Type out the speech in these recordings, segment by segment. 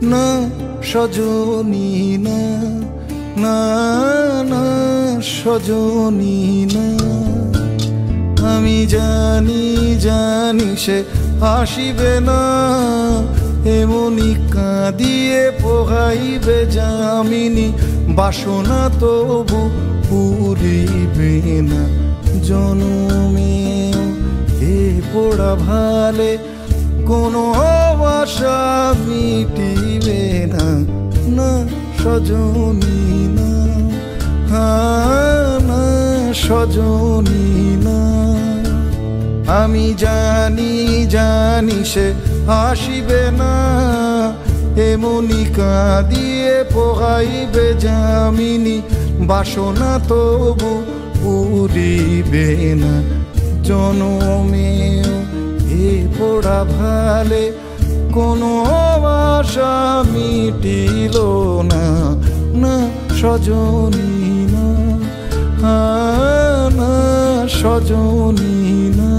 না সজনী না, না না সজনী না। আমি জানি জানি সে আসিবে না, এমনি কাঁদিয়ে পোহাইবে যামিনী। বাসনা তবু পুরিবে না জনমে, এ পোড়া ভালে কোনো আশা মিটিবে না, না সজনী না, না সজনী না। আমি জানি জানি সে আসিবে না, এমনি কাঁদিয়ে পোহাইবে যামিনী। বাসনা তবু পুরিবে না জনমেও, এ পোড়া ভালে কোনো আশা মিটিল না, না সজনী না, না সজনী না।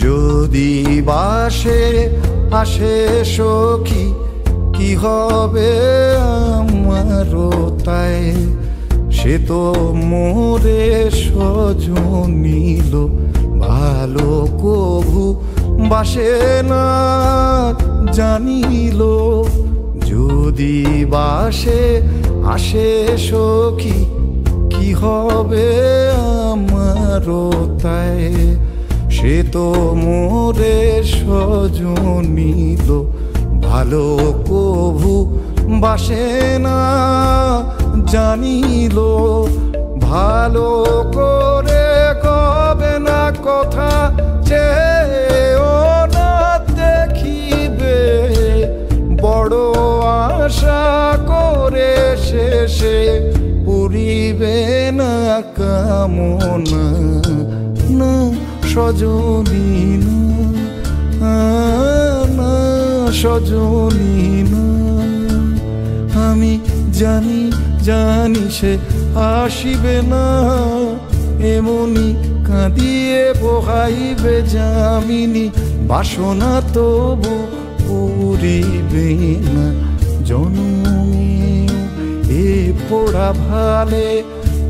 যদি বাসে আসে সখী কি হবে আমারও তাই, সে তো মোরে সজনীল ভালো কভু বাসে না জানিল। যদি বাসে আসে সখী কি হবে আমারও তাই, সে তো মোরে সজনীল ভালো কভু বাসে না জানিল। ভালো করে কবে না কথা চেয়েও না দেখিবে, বড় আশা করে শেষে পুরিবে না কামনা, না সজনী না, না সজনী না। আমি জানি জানি সে আসিবে না, এমনি কাঁদিয়ে পোহাইবে যামিনী। বাসনা তবু পুরিবে না জনমে, এ পোড়া ভালে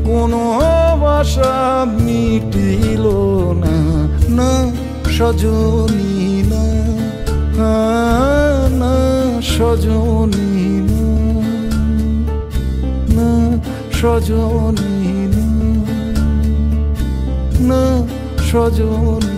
কোনো আশা মিটিল না, না সজনী না, না সজনী না, না সজনী না, না সজনী।